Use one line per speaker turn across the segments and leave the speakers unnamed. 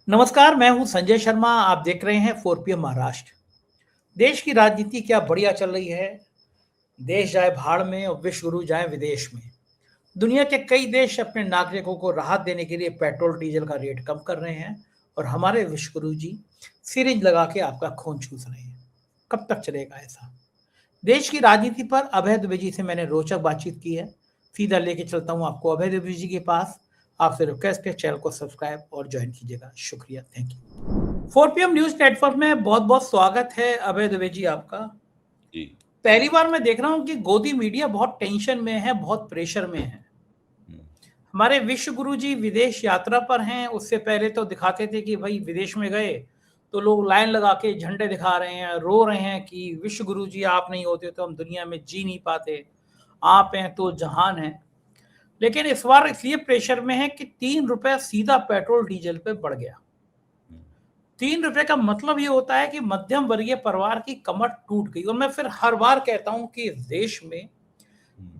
नमस्कार, मैं हूं संजय शर्मा। आप देख रहे हैं 4 PM महाराष्ट्र। देश की राजनीति क्या बढ़िया चल रही है। देश जाए भाड़ में और विश्व गुरु जाए विदेश में। दुनिया के कई देश अपने नागरिकों को राहत देने के लिए पेट्रोल डीजल का रेट कम कर रहे हैं और हमारे विश्व गुरु जी सिरिंज लगा के आपका खून चूस रहे हैं। कब तक चलेगा ऐसा? देश की राजनीति पर अभय द्विवेदी जी से मैंने रोचक बातचीत की है। सीधा लेके चलता हूँ आपको अभय द्विवेदी जी के पास। आपसे रिक्वेस्ट है, चैनल को सब्सक्राइब और ज्वाइन कीजिएगा। शुक्रिया, thank you. 4 PM news network में बहुत बहुत स्वागत है अभय द्विवेदी जी आपका।
जी।
पहली बार मैं देख रहा हूँ कि गोदी मीडिया बहुत टेंशन में है, बहुत प्रेशर में है। हमारे विश्व गुरु जी विदेश यात्रा पर हैं। उससे पहले तो दिखाते थे कि भाई विदेश में गए तो लोग लाइन लगा के झंडे दिखा रहे हैं, रो रहे हैं कि विश्व गुरु जी आप नहीं होते तो हम दुनिया में जी नहीं पाते, आप हैं तो जहान है। लेकिन इस बार इसलिए प्रेशर में है कि 3 रुपए सीधा पेट्रोल डीजल पे बढ़ गया। 3 रुपए का मतलब ये होता है कि मध्यम वर्गीय परिवार की कमर टूट गई। और मैं फिर हर बार कहता हूं कि इस देश में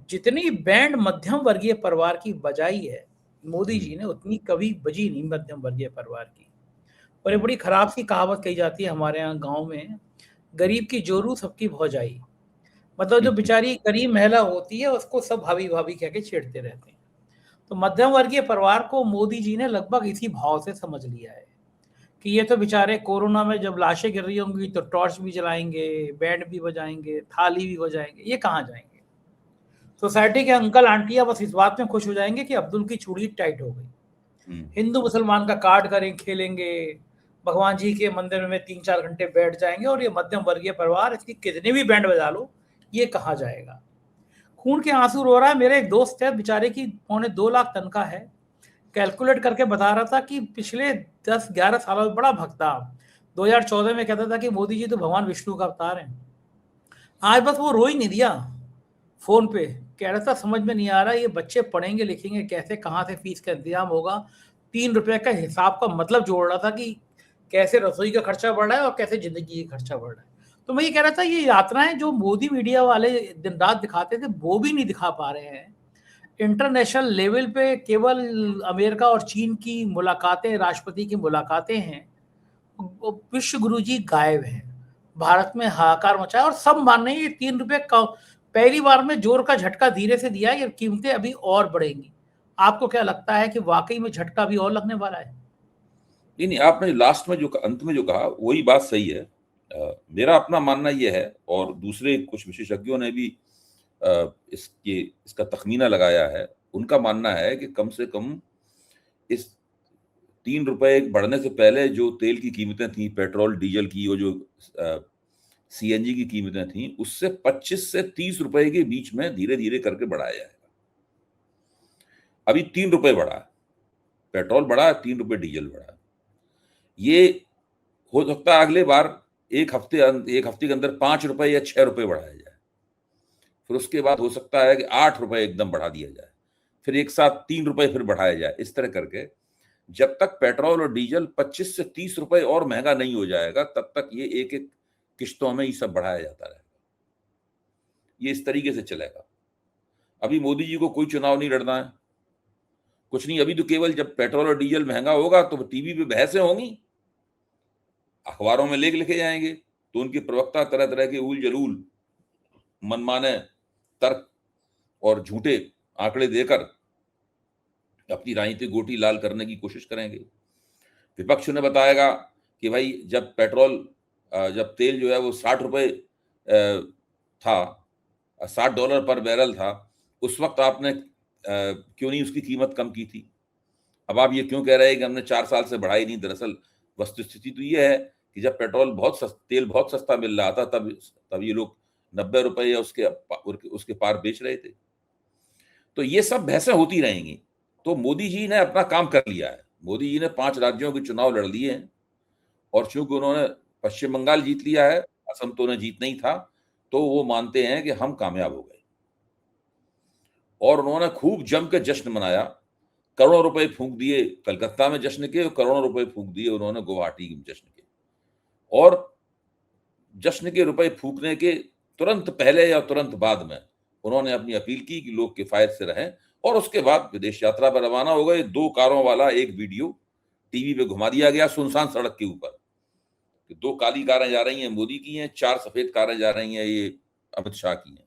जितनी बैंड मध्यम वर्गीय परिवार की बजाई है मोदी जी ने, उतनी कभी बजी नहीं मध्यम वर्गीय परिवार की। और ये बड़ी खराब सी कहावत कही जाती है हमारे यहाँ गांव में, गरीब की जोरू सबकी भौजाई। मतलब जो बेचारी गरीब महिला होती है उसको सब भाभी भाभी कह के छेड़ते रहते हैं। तो मध्यम वर्गीय परिवार को मोदी जी ने लगभग इसी भाव से समझ लिया है कि ये तो बेचारे कोरोना में जब लाशें गिर रही होंगी तो टॉर्च भी जलाएंगे, बैंड भी बजाएंगे, थाली भी बजाएंगे, ये कहाँ जाएंगे। सोसाइटी के अंकल आंटियां बस इस बात में खुश हो जाएंगे कि अब्दुल की चूड़ी टाइट हो गई। हिंदू मुसलमान का कार्ड करें, खेलेंगे, भगवान जी के मंदिर में 3-4 घंटे बैठ जाएंगे। और ये मध्यम वर्गीय परिवार इसकी कितनी भी बैंड बजा लो, ये कहाँ जाएगा। खून के आंसू रो रहा है। मेरे एक दोस्त है, बेचारे की 2.25 लाख तनख्वाह है। कैलकुलेट करके बता रहा था कि पिछले 10-11 सालों में बड़ा भक्ता। 2014 में कहता था कि मोदी जी तो भगवान विष्णु का अवतार हैं। आज बस वो रो ही नहीं दिया फोन पे, कह रहा था समझ में नहीं आ रहा ये बच्चे पढ़ेंगे लिखेंगे कैसे, कहाँ से फीस का इंतजाम होगा। 3 रुपए का हिसाब का मतलब जोड़ रहा था कि कैसे रसोई का खर्चा बढ़ रहा है और कैसे जिंदगी का खर्चा बढ़ रहा है। तो मैं ये कह रहा था ये यात्राएं जो मोदी मीडिया वाले दिन रात दिखाते थे वो भी नहीं दिखा पा रहे हैं। इंटरनेशनल लेवल पे केवल अमेरिका और चीन की मुलाकातें, राष्ट्रपति की मुलाकातें हैं। विश्व गुरु जी गायब हैं। भारत में हाहाकार मचा है और सब मान रहे हैं ये 3 रुपए पहली बार में जोर का झटका धीरे से दिया है, ये कीमतें अभी और बढ़ेंगी। आपको क्या लगता है कि वाकई में झटका भी और लगने वाला है?
नहीं, आपने लास्ट में जो अंत में जो कहा वही बात सही है। मेरा अपना मानना यह है और दूसरे कुछ विशेषज्ञों ने भी इसका तखमीना लगाया है। उनका मानना है कि कम से कम इस 3 रुपए बढ़ने से पहले जो तेल की कीमतें थी, पेट्रोल डीजल की, वो जो सीएनजी की कीमतें थी, उससे 25 से 30 रुपए के बीच में धीरे धीरे करके बढ़ाया जाएगा। अभी 3 रुपए बढ़ा, पेट्रोल बढ़ा, 3 रुपए डीजल बढ़ा। ये हो सकता है अगले बार एक हफ्ते के अंदर 5 रुपए या 6 रुपए बढ़ाया जाए। फिर उसके बाद हो सकता है कि 8 रुपए एकदम बढ़ा दिया जाए, फिर एक साथ 3 रुपए फिर बढ़ाया जाए। इस तरह करके जब तक पेट्रोल और डीजल 25 से 30 रुपए और महंगा नहीं हो जाएगा तब तक ये एक एक किश्तों में ये सब बढ़ाया जाता रहेगा। ये इस तरीके से चलेगा। अभी मोदी जी को कोई चुनाव नहीं लड़ना है, कुछ नहीं। अभी तो केवल जब पेट्रोल और डीजल महंगा होगा तो टीवी पे बहसें होंगी, अखबारों में लेख लिखे जाएंगे, तो उनके प्रवक्ता तरह तरह के उल जलूल मनमाने तर्क और झूठे आंकड़े देकर अपनी राजनीतिक गोटी लाल करने की कोशिश करेंगे। विपक्ष ने बताएगा कि भाई जब जब तेल जो है वो 60 रुपए था, $60 पर बैरल था, उस वक्त आपने क्यों नहीं उसकी कीमत कम की थी। अब आप ये क्यों कह रहे हैं कि हमने 4 साल से बढ़ाई नहीं। दरअसल वस्तुस्थिति तो ये है कि जब तेल बहुत सस्ता मिल रहा था तब ये लोग 90 रुपए या उसके पार बेच रहे थे। तो ये सब बहसें होती रहेंगी। तो मोदी जी ने अपना काम कर लिया है। मोदी जी ने 5 राज्यों के चुनाव लड़ लिए हैं और चूंकि उन्होंने पश्चिम बंगाल जीत लिया है, असम तो उन्हें जीत नहीं था, तो वो मानते हैं कि हम कामयाब हो गए। और उन्होंने खूब जम के जश्न मनाया, करोड़ों रुपए फूंक दिए कलकत्ता में जश्न के, करोड़ों रुपए फूंक दिए उन्होंने गुवाहाटी में जश्न के। और जश्न के रुपए फूकने के तुरंत पहले या तुरंत बाद में उन्होंने अपनी अपील की कि लोग किफायत से रहें और उसके बाद विदेश यात्रा पर रवाना हो गए। 2 कारों वाला एक वीडियो टीवी पे घुमा दिया गया सुनसान सड़क के ऊपर, 2 काली कारें जा रही हैं मोदी की हैं, 4 सफेद कारें जा रही हैं ये अमित शाह की हैं,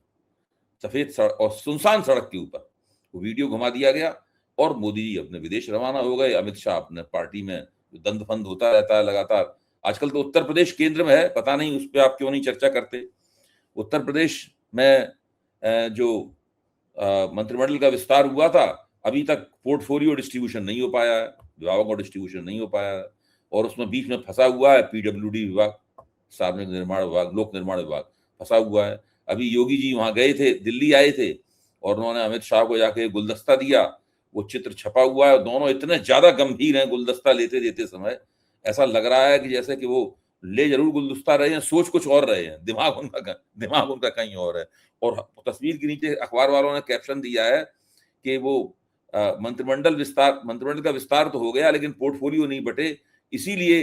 सफेद सड़क और सुनसान सड़क के ऊपर वो वीडियो घुमा दिया गया और मोदी जी अपने विदेश रवाना हो गए। अमित शाह अपने पार्टी में दंद फंद होता रहता है लगातार। आजकल तो उत्तर प्रदेश केंद्र में है, पता नहीं उस पर आप क्यों नहीं चर्चा करते। उत्तर प्रदेश में जो मंत्रिमंडल का विस्तार हुआ था, अभी तक पोर्टफोलियो डिस्ट्रीब्यूशन नहीं हो पाया है, विभागों का डिस्ट्रीब्यूशन नहीं हो पाया है, और उसमें बीच में फंसा हुआ है पीडब्ल्यूडी विभाग, सार्वजनिक निर्माण विभाग, लोक निर्माण विभाग फंसा हुआ है। अभी योगी जी वहां गए थे, दिल्ली आए थे, और उन्होंने अमित शाह को जाके गुलदस्ता दिया, वो चित्र छपा हुआ है। दोनों इतने ज्यादा गंभीर हैं गुलदस्ता लेते देते समय, ऐसा लग रहा है कि जैसे कि वो ले जरूर गुलदस्ता रहे हैं, सोच कुछ और रहे हैं, दिमाग उनका कहीं और है। और तस्वीर के नीचे अखबार वालों ने कैप्शन दिया है कि वो मंत्रिमंडल का विस्तार तो हो गया लेकिन पोर्टफोलियो नहीं बटे, इसीलिए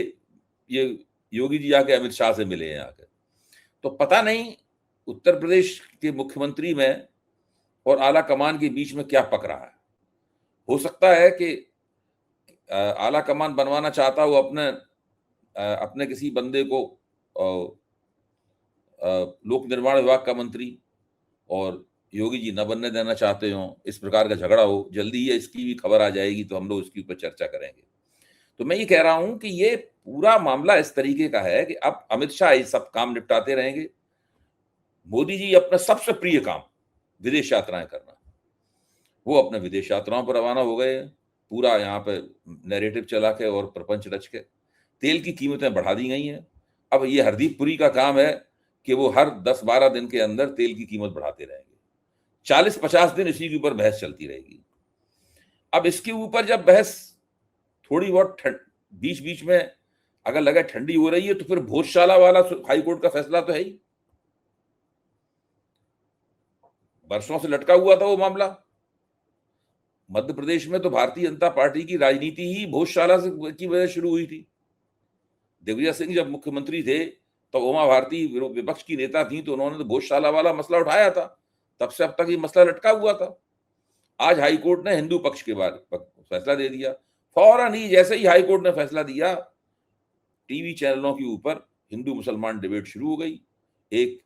ये योगी जी आके अमित शाह से मिले हैं आकर। तो पता नहीं उत्तर प्रदेश के मुख्यमंत्री में और आला कमान के बीच में क्या पक रहा है। हो सकता है कि आला कमान बनवाना चाहता हो अपने किसी बंदे को लोक निर्माण विभाग का मंत्री, और योगी जी न बनने देना चाहते हो, इस प्रकार का झगड़ा हो। जल्दी ही इसकी भी खबर आ जाएगी तो हम लोग इसके ऊपर चर्चा करेंगे। तो मैं ये कह रहा हूं कि ये पूरा मामला इस तरीके का है कि अब अमित शाह ये सब काम निपटाते रहेंगे। मोदी जी अपना सबसे प्रिय काम विदेश यात्राएं करना, वो अपने विदेश यात्राओं पर रवाना हो गए। पूरा यहाँ पे नैरेटिव चला के और प्रपंच रच के तेल की कीमतें बढ़ा दी गई हैं। अब ये हरदीप पुरी का काम है कि वो हर 10-12 दिन के अंदर तेल की कीमत बढ़ाते रहेंगे। 40-50 दिन इसी के ऊपर बहस चलती रहेगी। अब इसके ऊपर जब बहस थोड़ी बहुत बीच बीच में अगर लगे ठंडी हो रही है, तो फिर भोजशाला वाला हाईकोर्ट का फैसला तो है ही, वर्षों से लटका हुआ था वो मामला। मध्य प्रदेश में तो भारतीय जनता पार्टी की राजनीति ही भोजशाला की वजह शुरू हुई थी। दिग्विजय सिंह जब मुख्यमंत्री थे तो उमा भारती विपक्ष की नेता थी, तो उन्होंने तो भोजशाला वाला मसला उठाया था। तब से अब तक ये मसला लटका हुआ था। आज हाईकोर्ट ने हिंदू पक्ष के बारे फैसला दे दिया। फौरन ही जैसे ही हाईकोर्ट ने फैसला दिया, टीवी चैनलों के ऊपर हिंदू मुसलमान डिबेट शुरू हो गई। एक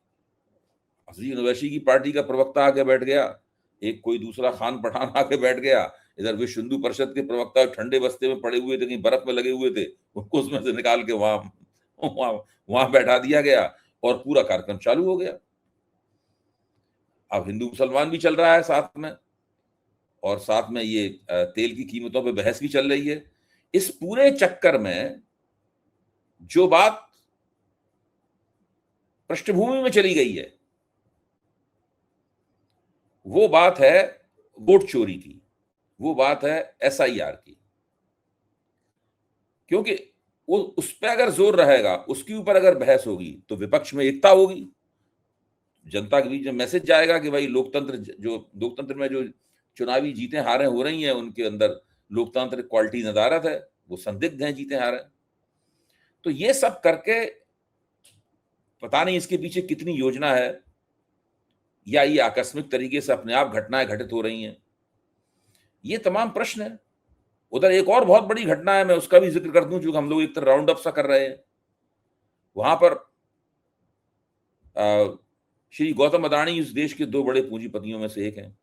अजीज ओवैसी की पार्टी का प्रवक्ता आके बैठ गया, एक कोई दूसरा खान पठान आके बैठ गया, इधर विश्व हिंदू परिषद के प्रवक्ता ठंडे बस्ते में पड़े हुए थे, कहीं बर्फ में लगे हुए थे, उनको उसमें से निकाल के वहां बैठा दिया गया और पूरा कार्यक्रम चालू हो गया। अब हिंदू मुसलमान भी चल रहा है साथ में, और साथ में ये तेल की कीमतों पे बहस भी चल रही है। इस पूरे चक्कर में जो बात पृष्ठभूमि में चली गई है वो बात है वोट चोरी की, वो बात है एसआईआर की। क्योंकि वो उस पर अगर जोर रहेगा, उसके ऊपर अगर बहस होगी, तो विपक्ष में एकता होगी, जनता के बीच में मैसेज जाएगा कि भाई लोकतंत्र में जो चुनावी जीतें हारें हो रही हैं, उनके अंदर लोकतांत्रिक क्वालिटी नदारत है, वो संदिग्ध हैं जीतें हारें। तो ये सब करके पता नहीं इसके पीछे कितनी योजना है, या ये आकस्मिक तरीके से अपने आप घटनाएं घटित हो रही हैं, ये तमाम प्रश्न है। उधर एक और बहुत बड़ी घटना है, मैं उसका भी जिक्र कर दूं, जो हम लोग एक तरह राउंड अप सा कर रहे हैं। वहां पर श्री गौतम अडानी इस देश के 2 बड़े पूंजीपतियों में से एक हैं।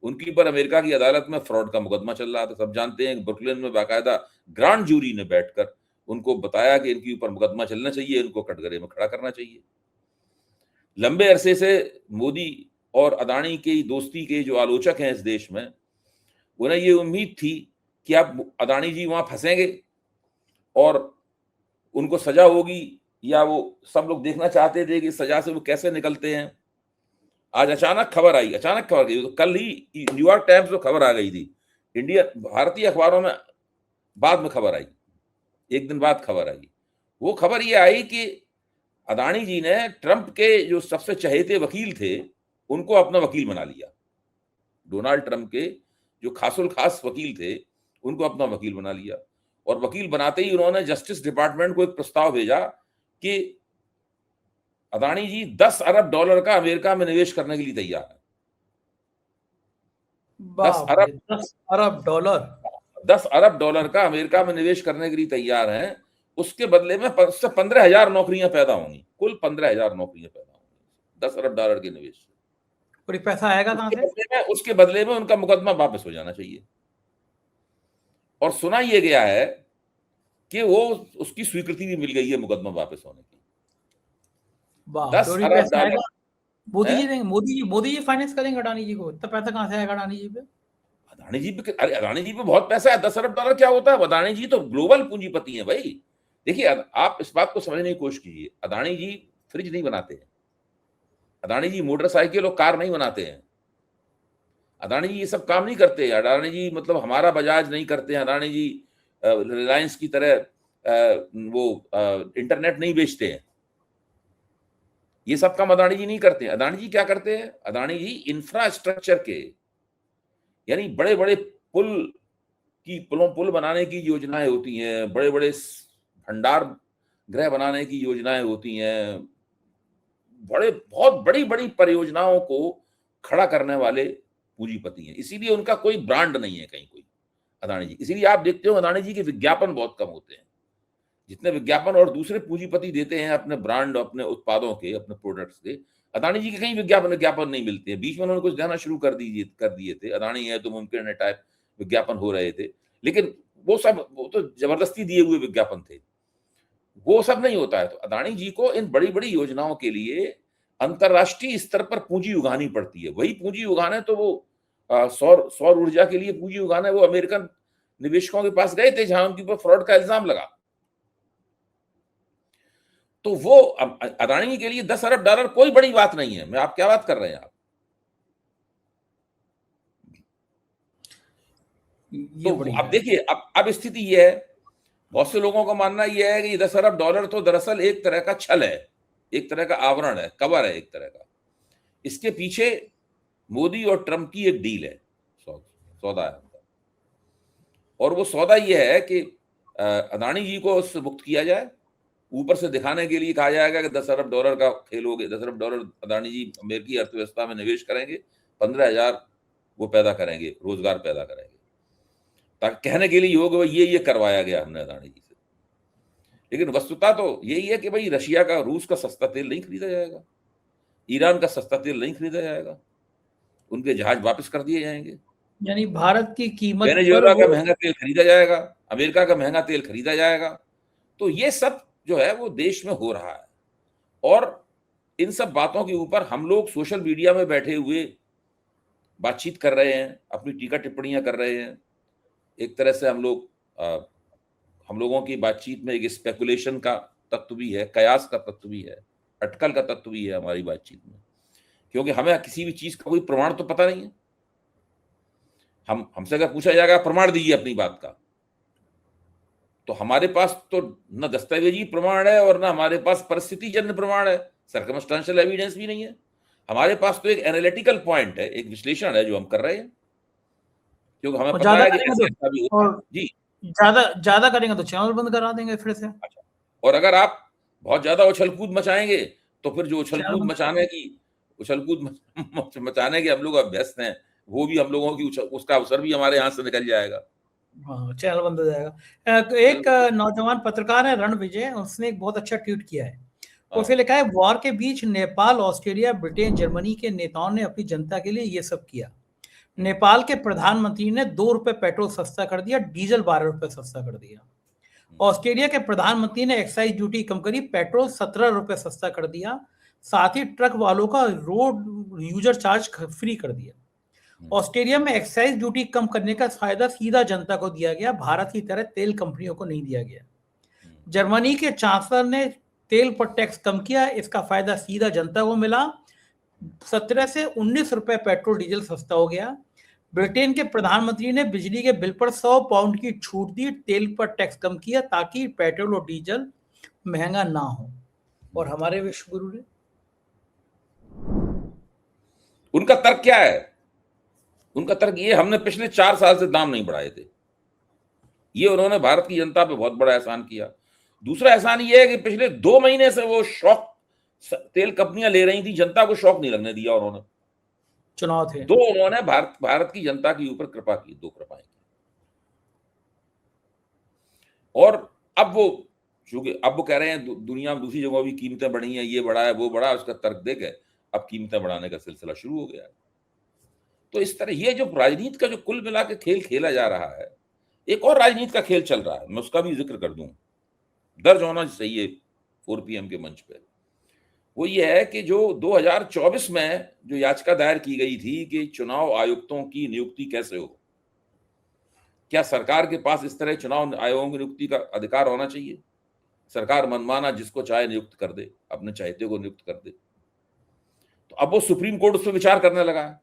उनके ऊपर अमेरिका की अदालत में फ्रॉड का मुकदमा चल रहा था। सब जानते हैं, ब्रुकलिन में बाकायदा ग्रांड जूरी ने बैठकर उनको बताया कि इनके ऊपर मुकदमा चलना चाहिए, इनको कटघरे में खड़ा करना चाहिए। लंबे अरसे से मोदी और अडानी की दोस्ती के जो आलोचक हैं इस देश में, उन्हें ये उम्मीद थी कि अब अडानी जी वहां फंसेंगे और उनको सजा होगी, या वो सब लोग देखना चाहते थे कि सजा से वो कैसे निकलते हैं। आज अचानक खबर गई, तो कल ही न्यूयॉर्क टाइम्स में खबर आ गई थी, भारतीय अखबारों में बाद में खबर आई, एक दिन बाद खबर आई। वो खबर ये आई कि अडानी जी ने ट्रंप के जो सबसे चहेते वकील थे, उनको अपना वकील बना लिया। डोनाल्ड ट्रंप के जो खासुल खास वकील थे, उनको अपना वकील बना लिया। और वकील बनाते ही उन्होंने जस्टिस डिपार्टमेंट को एक प्रस्ताव भेजा कि अडानी जी $10 अरब का अमेरिका में निवेश करने के लिए तैयार है। $10 अरब।
$10 अरब।
10 अरब डॉलर का अमेरिका में निवेश करने के लिए तैयार हैं, उसके बदले में 15,000 नौकरियां पैदा होंगी, कुल 15,000 नौकरियां पैदा होंगी 10 अरब डॉलर के निवेश से।
और पैसा आएगा कहां से?
उसके बदले में उनका मुकदमा वापस हो जाना चाहिए। और सुना यह गया है कि वो उसकी स्वीकृति भी मिल गई है मुकदमा वापस होने की। 10 अरब डॉलर
मोदी जी फाइनेंस करेंगे अडानी जी को? इतना पैसा कहां से आएगा अडानी जी पे?
अरे अडानी जी पे बहुत पैसा है। 10 अरब डॉलर क्या होता है? अडानी जी तो ग्लोबल पूंजीपति हैं भाई। देखिए, आप इस बात को समझने की कोशिश कीजिए। अडानी जी फ्रिज नहीं बनाते हैं, अडानी जी मोटरसाइकिल और कार नहीं बनाते हैं, अडानी जी ये सब काम नहीं करते। अडानी जी मतलब हमारा बजाज नहीं करते हैं, अडानी जी रिलायंस की तरह वो इंटरनेट नहीं बेचते हैं। ये सब काम अडानी जी नहीं करते हैं। अडानी जी क्या करते हैं? अडानी जी इंफ्रास्ट्रक्चर के, यानी बड़े बड़े पुल बनाने की योजनाएं होती हैं, बड़े बड़े भंडार गृह बनाने की योजनाएं होती हैं, बहुत बड़ी बड़ी परियोजनाओं को खड़ा करने वाले पूंजीपति हैं। इसीलिए उनका कोई ब्रांड नहीं है कहीं कोई, अडानी जी। इसीलिए आप देखते हो अडानी जी के विज्ञापन बहुत कम होते हैं। जितने विज्ञापन और दूसरे पूंजीपति देते हैं अपने ब्रांड, अपने उत्पादों के, अपने प्रोडक्ट्स के, अडानी जी के कहीं विज्ञापन नहीं मिलते हैं। बीच में उन्होंने कुछ देना शुरू कर दिए थे, अडानी है तो मुमकिन है टाइप विज्ञापन हो रहे थे, लेकिन वो तो जबरदस्ती दिए हुए विज्ञापन थे, वो सब नहीं होता है। तो अडानी जी को इन बड़ी बड़ी योजनाओं के लिए अंतरराष्ट्रीय स्तर पर पूंजी उगानी पड़ती है। वही पूंजी उगाने तो वो सौर ऊर्जा के लिए पूंजी उगाने वो अमेरिकन निवेशकों के पास गए थे जहां उनके ऊपर फ्रॉड का इल्जाम लगा। तो वो अडानी के लिए 10 अरब डॉलर कोई बड़ी बात नहीं है। मैं आप क्या बात कर रहे हैं आप? तो अब देखिए, अब स्थिति ये है, बहुत से लोगों का मानना यह है कि ये 10 अरब डॉलर तो दरअसल एक तरह का छल है, एक तरह का आवरण है, कवर है एक तरह का। इसके पीछे मोदी और ट्रंप की एक डील है, सौदा है। और वो सौदा यह है कि अडानी जी को उससे मुक्त किया जाए। ऊपर से दिखाने के लिए कहा जाएगा कि 10 अरब डॉलर का खेल हो गया, 10 अरब डॉलर अडानी जी अमेरिकी अर्थव्यवस्था में निवेश करेंगे, 15,000 वो पैदा करेंगे, रोजगार पैदा करेंगे, ताकि कहने के लिए होगा ये करवाया गया हमने अडानी जी से। लेकिन वस्तुतः तो यही है कि भाई रशिया का, रूस का सस्ता तेल नहीं खरीदा जाएगा, ईरान का सस्ता तेल नहीं खरीदा जाएगा, उनके जहाज वापस कर दिए जाएंगे,
यानी भारत की कीमत
वेनेजुएला का महंगा तेल खरीदा जाएगा, अमेरिका का महंगा तेल खरीदा जाएगा। तो ये सब जो है वो देश में हो रहा है। और इन सब बातों के ऊपर हम लोग सोशल मीडिया में बैठे हुए बातचीत कर रहे हैं, अपनी टीका टिप्पणियां कर रहे हैं। एक तरह से हम लोगों की बातचीत में एक स्पेकुलेशन का तत्व भी है, कयास का तत्व भी है, अटकल का तत्व भी है हमारी बातचीत में, क्योंकि हमें किसी भी चीज का कोई प्रमाण तो पता नहीं है। हमसे अगर पूछा जाएगा प्रमाण दीजिए अपनी बात का, तो हमारे पास तो न दस्तावेजी प्रमाण है और न हमारे पास परिस्थितिजन्य प्रमाण है, सर्कमस्टेंशियल एविडेंस भी नहीं है। हमारे पास तो एक एनालिटिकल पॉइंट है, एक विश्लेषण है जो हम कर रहे हैं, क्योंकि हमें पता है कि ऐसा भी होता है। जी,
ज्यादा करेंगे तो चैनल बंद करा देंगे फिर से।
अच्छा, और अगर आप बहुत ज्यादा उछल कूद मचाएंगे तो फिर जो उछल कूद मचाने के हम लोग अभ्यस्त हैं, वो भी हम लोगों की उसका अवसर भी हमारे यहाँ से निकल जाएगा।
हाँ, चैनल बंद हो जाएगा। एक नौजवान पत्रकार है रणविजय, उसने एक बहुत अच्छा ट्वीट किया है। उसे लिखा है, वॉर के बीच नेपाल, ऑस्ट्रेलिया, ब्रिटेन, जर्मनी के नेताओं ने अपनी जनता के लिए ये सब किया। नेपाल के प्रधानमंत्री ने 2 रुपए पेट्रोल सस्ता कर दिया, डीजल 12 रुपए सस्ता कर दिया। ऑस्ट्रेलिया के प्रधानमंत्री ने एक्साइज ड्यूटी कम करी, पेट्रोल 17 रुपए सस्ता कर दिया। साथ ही ट्रक वालों का रोड यूजर चार्ज फ्री कर दिया। ऑस्ट्रेलिया में एक्साइज ड्यूटी कम करने का फायदा सीधा जनता को दिया गया, भारत की तरह तेल कंपनियों को नहीं दिया गया। जर्मनी के चांसलर ने तेल पर टैक्स कम किया, इसका फायदा सीधा जनता को मिला। 17 से 19 रुपए पेट्रोल डीजल सस्ता हो गया। ब्रिटेन के प्रधानमंत्री ने बिजली के बिल पर 100 पाउंड की छूट दी, तेल पर टैक्स कम किया ताकि पेट्रोल और डीजल महंगा ना हो। और हमारे विश्व गुरु ने,
उनका तर्क क्या है? उनका तर्क ये, हमने पिछले 4 साल से दाम नहीं बढ़ाए थे। ये उन्होंने भारत की जनता पे बहुत बड़ा एहसान किया। दूसरा एहसान ये है कि पिछले 2 महीने से वो शॉक तेल कंपनियां ले रही थी, जनता को शॉक नहीं लगने दिया उन्होंने।
चुनाव थे,
उन्होंने भारत की जनता के ऊपर कृपा की, 2 कृपाएं की। और अब वो चूंकि अब वो कह रहे हैं दुनिया में दूसरी जगहों भी कीमतें बढ़ी हैं, ये बढ़ा है वो बढ़ा, उसका तर्क देके अब कीमतें बढ़ाने का सिलसिला शुरू हो गया है। तो इस तरह ये जो राजनीति का जो कुल मिला के खेल खेला जा रहा है, एक और राजनीति का खेल चल रहा है, मैं उसका भी जिक्र कर दूं, दर्ज होना चाहिए 4 PM के मंच पे। वो ये है कि जो 2024 में जो याचिका दायर की गई थी कि चुनाव आयुक्तों की नियुक्ति कैसे हो, क्या सरकार के पास इस तरह चुनाव आयोगों की नियुक्ति का अधिकार होना चाहिए? सरकार मनमाना जिसको चाहे नियुक्त कर दे, अपने चाहते को नियुक्त कर दे। तो अब वो सुप्रीम कोर्ट उस पर विचार करने लगा है,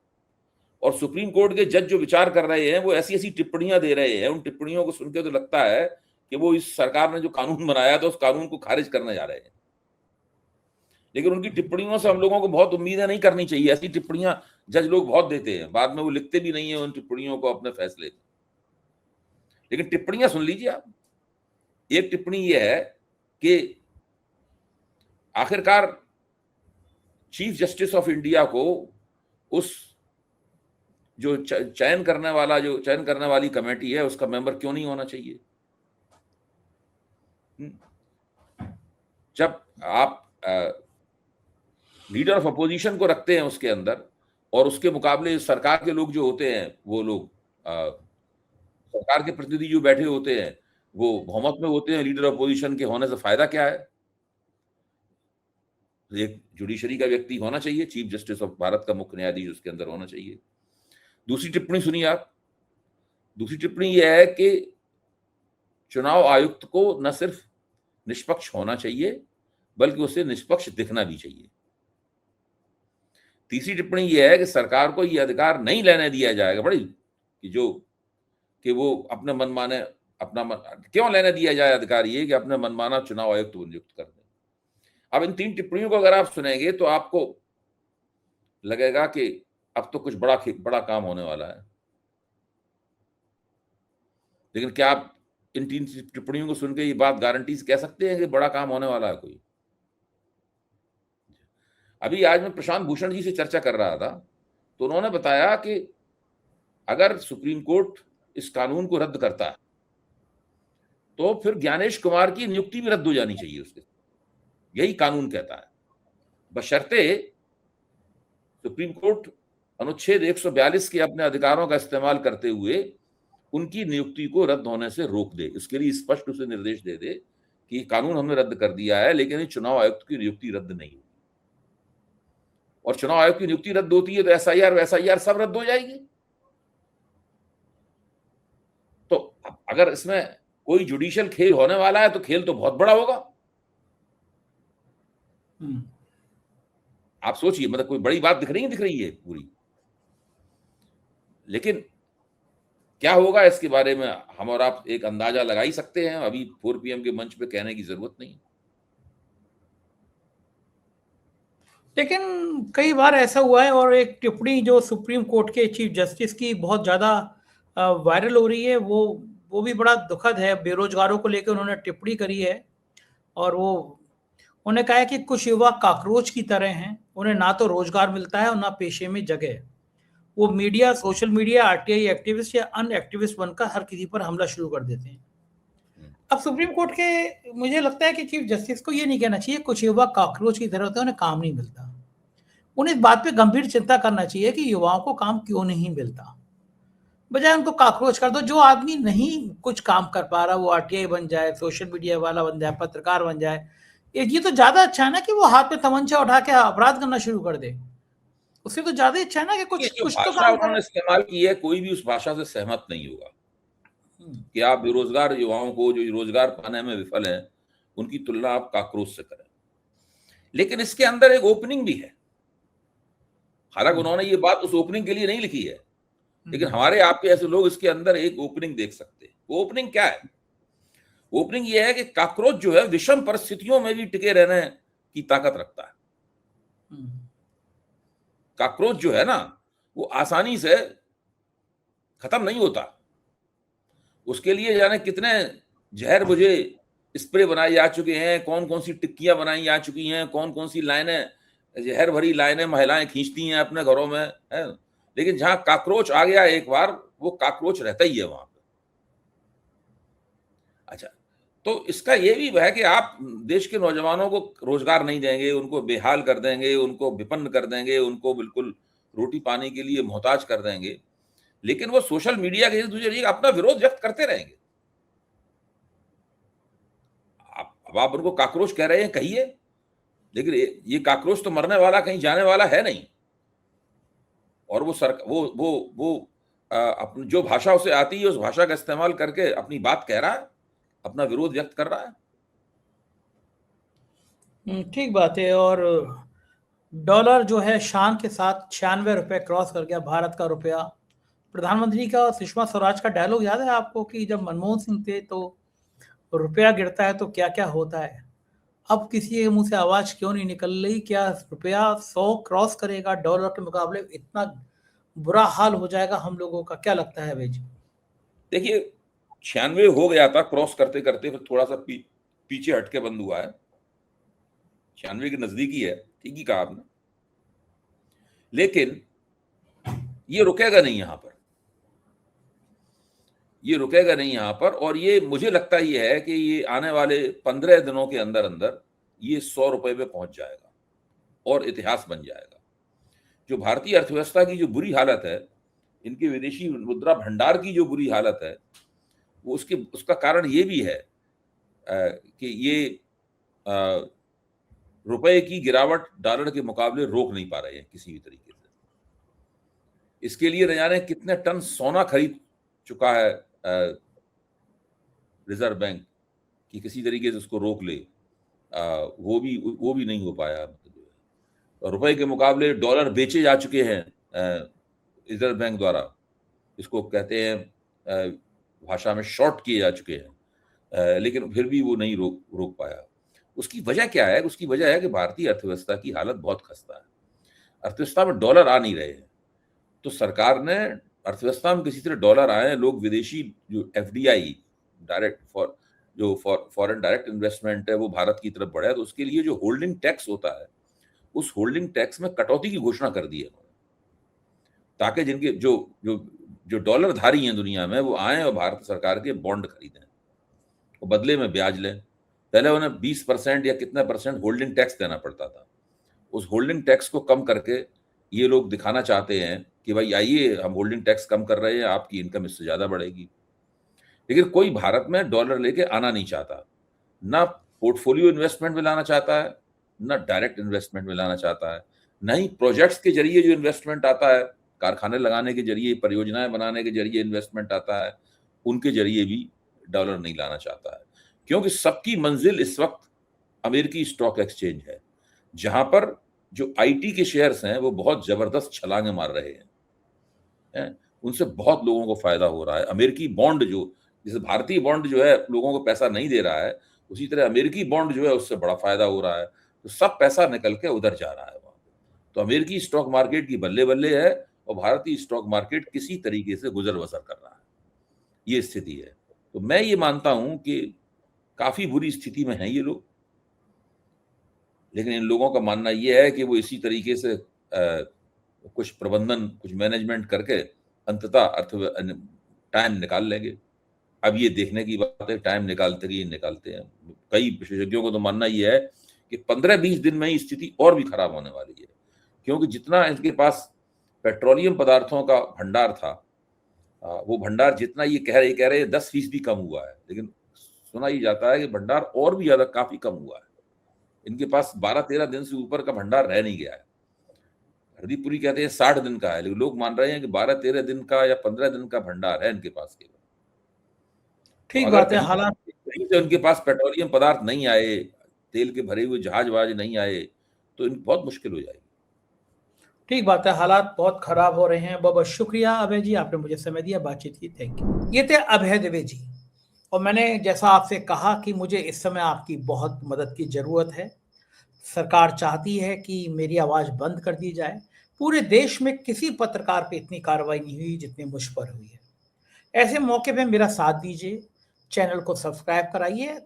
और सुप्रीम कोर्ट के जज जो विचार कर रहे हैं वो ऐसी ऐसी टिप्पणियां दे रहे हैं, उन टिप्पणियों को सुनकर तो लगता है कि वो इस सरकार ने जो कानून बनाया था उस कानून को खारिज करने जा रहे हैं। लेकिन उनकी टिप्पणियों से हम लोगों को बहुत उम्मीदें नहीं करनी चाहिए। ऐसी टिप्पणियां जज लोग बहुत देते हैं, बाद में वो लिखते भी नहीं है उन टिप्पणियों को अपने फैसले। लेकिन टिप्पणियां सुन लीजिए आप। एक टिप्पणी यह है कि आखिरकार चीफ जस्टिस ऑफ इंडिया को उस जो चयन करने वाली कमेटी है उसका मेंबर क्यों नहीं होना चाहिए? जब आप लीडर ऑफ अपोजिशन को रखते हैं उसके अंदर, और उसके मुकाबले सरकार के लोग जो होते हैं वो लोग सरकार के प्रतिनिधि जो बैठे होते हैं वो बहुमत में होते हैं, लीडर अपोजिशन के होने से फायदा क्या है? एक जुडिशरी का व्यक्ति होना चाहिए, चीफ जस्टिस ऑफ भारत का मुख्य न्यायाधीश उसके अंदर होना चाहिए। दूसरी टिप्पणी सुनिए आप। दूसरी टिप्पणी यह है कि चुनाव आयुक्त को न सिर्फ निष्पक्ष होना चाहिए बल्कि उसे निष्पक्ष दिखना भी चाहिए। तीसरी टिप्पणी यह है कि सरकार को यह अधिकार नहीं लेने दिया जाएगा, बड़ी कि वो अपने मनमाने क्यों लेने दिया जाए अधिकार ये कि अपने मनमाना चुनाव आयुक्त को नियुक्त कर दें। अब इन 3 टिप्पणियों को अगर आप सुनेंगे तो आपको लगेगा कि अब तो कुछ बड़ा काम होने वाला है। लेकिन क्या आप इन 3 टिप्पणियों को सुनकर ये बात गारंटी से कह सकते हैं कि बड़ा काम होने वाला है कोई? अभी आज मैं प्रशांत भूषण जी से चर्चा कर रहा था तो उन्होंने बताया कि अगर सुप्रीम कोर्ट इस कानून को रद्द करता है तो फिर ज्ञानेश कुमार की नियुक्ति भी रद्द हो जानी चाहिए उसके। यही कानून कहता है, बशर्ते सुप्रीम कोर्ट अनुच्छेद 142 के अपने अधिकारों का इस्तेमाल करते हुए उनकी नियुक्ति को रद्द होने से रोक दे। इसके लिए स्पष्ट उसे निर्देश दे दे कि कानून हमने रद्द कर दिया है लेकिन चुनाव आयुक्त की नियुक्ति रद्द नहीं होगी। और चुनाव आयोग की नियुक्ति रद्द होती है तो SIR सब रद्द हो जाएगी। तो अगर इसमें कोई जुडिशियल खेल होने वाला है तो खेल तो बहुत बड़ा होगा। आप सोचिए, मतलब कोई बड़ी बात दिख रही है पूरी। लेकिन क्या होगा इसके बारे में हम और आप एक अंदाजा लगा ही सकते हैं। अभी 4 PM के मंच पे कहने की जरूरत नहीं।
लेकिन कई बार ऐसा हुआ है, और एक टिप्पणी जो सुप्रीम कोर्ट के चीफ जस्टिस की बहुत ज़्यादा वायरल हो रही है, वो भी बड़ा दुखद है। बेरोजगारों को लेकर उन्होंने टिप्पणी करी है, और वो उन्होंने कहा है कि कुछ युवा कॉकरोच की तरह हैं, उन्हें ना तो रोजगार मिलता है और ना पेशे में जगह। वो media, social media, RTI activist या अन्य एक्टिविस्ट बनकर हर किसी पर हमला शुरू कर देते हैं। अब सुप्रीम कोर्ट के, मुझे लगता है कि चीफ जस्टिस को ये नहीं कहना चाहिए कुछ युवा कॉकरोच की तरह होते हैं, उन्हें काम नहीं मिलता। उन्हें इस बात पे गंभीर चिंता करना चाहिए कि युवाओं को काम क्यों नहीं मिलता, बजाय उनको कॉकरोच कर दो। जो आदमी नहीं कुछ काम कर पा रहा, वो RTI बन जाए, सोशल मीडिया वाला बन जाए, पत्रकार बन जाए। ये तो ज्यादा अच्छा है ना कि वो हाथ में तमंचा उठा के अपराध करना शुरू कर दे। उससे तो ज्यादा अच्छा है ना कि कुछ तो काम
उन्होंने इस्तेमाल की है, कोई भी उस भाषा से सहमत नहीं होगा कि आप बेरोजगार युवाओं को जो रोजगार पाने में विफल हैं उनकी तुलना आप कॉकरोच से करें। लेकिन इसके अंदर एक ओपनिंग भी है। हालांकि उन्होंने ये बात उस ओपनिंग के लिए नहीं लिखी है, लेकिन हमारे आपके ऐसे लोग इसके अंदर एक ओपनिंग देख सकते हैं। वो ओपनिंग क्या है? ओपनिंग ये है कि कॉकरोच जो है विषम परिस्थितियों में भी टिके रहने की ताकत रखता है। कॉकरोच जो है ना, वो आसानी से खत्म नहीं होता। उसके लिए जाने कितने जहर बुझे स्प्रे बनाए जा चुके हैं, कौन कौन सी टिक्कियां बनाई जा चुकी हैं, कौन कौन सी लाइनें, जहर भरी लाइनें महिलाएं खींचती हैं अपने घरों में, है। लेकिन जहां कॉकरोच आ गया एक बार, वो कॉकरोच रहता ही है वहां पे। अच्छा, तो इसका ये भी है कि आप देश के नौजवानों को रोजगार नहीं देंगे, उनको बेहाल कर देंगे, उनको विपन्न कर देंगे, उनको बिल्कुल रोटी पानी के लिए मोहताज कर देंगे, लेकिन वो सोशल मीडिया के जरिए अपना विरोध व्यक्त करते रहेंगे। अब आप उनको काक्रोच कह रहे हैं, कहिए, लेकिन ये काक्रोच तो मरने वाला, कहीं जाने वाला है नहीं। और वो अपनी जो भाषा उसे आती है उस भाषा का इस्तेमाल करके अपनी बात कह रहा है, अपना विरोध व्यक्त कर रहा है।
ठीक बात है। और डॉलर जो है शान के साथ 96 रुपए क्रॉस कर गया, भारत का रुपया। प्रधानमंत्री का सुषमा स्वराज का डायलॉग याद है आपको कि जब मनमोहन सिंह थे तो रुपया गिरता है तो क्या क्या होता है। अब किसी के मुंह से आवाज क्यों नहीं निकल रही, क्या रुपया 100 क्रॉस करेगा डॉलर के मुकाबले, इतना बुरा हाल हो जाएगा हम लोगों का, क्या लगता है भाई जी?
देखिए 96 हो गया था क्रॉस करते करते, फिर थोड़ा सा पीछे हटके बंद हुआ है। 96 के नजदीकी है, ठीक ही कहा आपने, लेकिन ये रुकेगा नहीं यहां पर, ये रुकेगा नहीं यहां पर। और ये मुझे लगता ये है कि ये आने वाले 15 दिनों के अंदर अंदर ये 100 रुपए पे पहुंच जाएगा और इतिहास बन जाएगा। जो भारतीय अर्थव्यवस्था की जो बुरी हालत है, इनके विदेशी मुद्रा भंडार की जो बुरी हालत है, वो उसका कारण ये भी है कि ये रुपए की गिरावट डॉलर के मुकाबले रोक नहीं पा रहे हैं किसी भी तरीके से। इसके लिए न जाने कितने टन सोना खरीद चुका है रिजर्व बैंक कि किसी तरीके से उसको रोक ले, वो भी नहीं हो पाया। रुपए के मुकाबले डॉलर बेचे जा चुके हैं रिजर्व बैंक द्वारा, इसको कहते हैं भाषा में शॉर्ट किए जा चुके हैं, लेकिन फिर भी वो नहीं रोक पाया। उसकी वजह क्या है? उसकी वजह है कि भारतीय अर्थव्यवस्था की हालत बहुत खस्ता है। अर्थव्यवस्था में डॉलर आ नहीं रहे हैं, तो सरकार ने अर्थव्यवस्था में किसी तरह डॉलर आए, लोग विदेशी जो एफडीआई फॉरेन डायरेक्ट इन्वेस्टमेंट है वो भारत की तरफ बढ़े, तो उसके लिए जो होल्डिंग टैक्स होता है उस होल्डिंग टैक्स में कटौती की घोषणा कर दी है उन्होंने, ताकि जिनके जो जो जो डॉलरधारी हैं दुनिया में वो आए और भारत सरकार के बॉन्ड खरीदें, वो बदले में ब्याज लें। पहले उन्हें 20% या कितना परसेंट होल्डिंग टैक्स देना पड़ता था, उस होल्डिंग टैक्स को कम करके ये लोग दिखाना चाहते हैं कि भाई आइए हम होल्डिंग टैक्स कम कर रहे हैं, आपकी इनकम इससे ज्यादा बढ़ेगी। लेकिन कोई भारत में डॉलर लेके आना नहीं चाहता, ना पोर्टफोलियो इन्वेस्टमेंट में लाना चाहता है, ना डायरेक्ट इन्वेस्टमेंट में लाना चाहता है, ना ही प्रोजेक्ट्स के जरिए जो इन्वेस्टमेंट आता है, कारखाने लगाने के जरिए, परियोजनाएं बनाने के जरिए इन्वेस्टमेंट आता है, उनके जरिए भी डॉलर नहीं लाना चाहता है। क्योंकि सबकी मंजिल इस वक्त अमेरिकी स्टॉक एक्सचेंज है, जहां पर जो आईटी के शेयर्स हैं वो बहुत जबरदस्त छलांगे मार रहे हैं, उनसे बहुत लोगों को फायदा हो रहा है। अमेरिकी बॉन्ड जो, जैसे भारतीय बॉन्ड जो है लोगों को पैसा नहीं दे रहा है, उसी तरह अमेरिकी बॉन्ड जो है उससे बड़ा फायदा हो रहा है, तो सब पैसा निकल के उधर जा रहा है वहां। तो अमेरिकी स्टॉक मार्केट की बल्ले बल्ले है और भारतीय स्टॉक मार्केट किसी तरीके से गुजर बसर कर रहा है, ये स्थिति है। तो मैं ये मानता हूं कि काफी बुरी स्थिति में है ये लोग, लेकिन इन लोगों का मानना ये है कि वो इसी तरीके से कुछ प्रबंधन, कुछ मैनेजमेंट करके अंततः टाइम निकाल लेंगे। अब ये देखने की बात है, टाइम निकालते कि निकालते हैं। कई विशेषज्ञों को तो मानना ये है कि 15-20 दिन में ही स्थिति और भी खराब होने वाली है, क्योंकि जितना इनके पास पेट्रोलियम पदार्थों का भंडार था, वो भंडार जितना ये कह रहे 10% कम हुआ है, लेकिन सुना ही जाता है कि भंडार और भी ज्यादा काफी कम हुआ है। इनके पास 12-13 दिन से ऊपर का भंडार रह नहीं गया है। हरदीप पुरी कहते हैं 60 दिन का है, लेकिन लोग मान रहे हैं कि 12-13 दिन का या 15 दिन का भंडार है इनके पास केवल।
ठीक
तो
बात है।
अगर
हालात
कहीं से उनके पास पेट्रोलियम पदार्थ नहीं आए, तेल के भरे हुए जहाज वहाज नहीं आए, तो इन बहुत मुश्किल हो जाएगी।
ठीक बात है, हालात बहुत खराब हो रहे हैं। बहुत बहुत शुक्रिया अभय जी, आपने मुझे समय दिया, बातचीत की, थैंक यू। ये थे अभय द्विवेदी जी, और मैंने जैसा आपसे कहा कि मुझे इस समय आपकी बहुत मदद की जरूरत है। सरकार चाहती है कि मेरी आवाज बंद कर दी जाए। पूरे देश में किसी पत्रकार पे इतनी कार्रवाई नहीं हुई जितनी मुझ पर हुई है। ऐसे मौके पे मेरा साथ दीजिए, चैनल को सब्सक्राइब कराइए,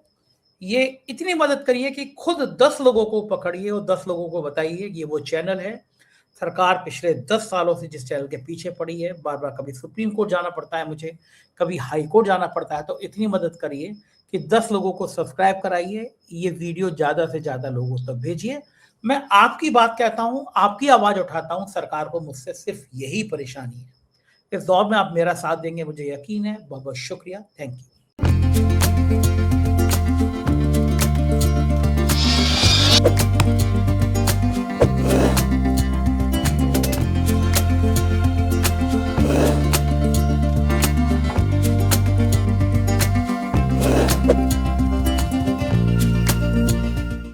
ये इतनी मदद करिए कि खुद 10 लोगों को पकड़िए और 10 लोगों को बताइए ये वो चैनल है। सरकार पिछले 10 सालों से जिस चैनल के पीछे पड़ी है, बार बार कभी सुप्रीम कोर्ट जाना पड़ता है मुझे, कभी हाई कोर्ट जाना पड़ता है, तो इतनी मदद करिए कि 10 लोगों को सब्सक्राइब कराइए, ये वीडियो ज्यादा से ज्यादा लोगों तक भेजिए। मैं आपकी बात कहता हूं, आपकी आवाज उठाता हूं, सरकार को मुझसे सिर्फ यही परेशानी है। इस दौर में आप मेरा साथ देंगे, मुझे यकीन है। बहुत बहुत शुक्रिया, थैंक यू।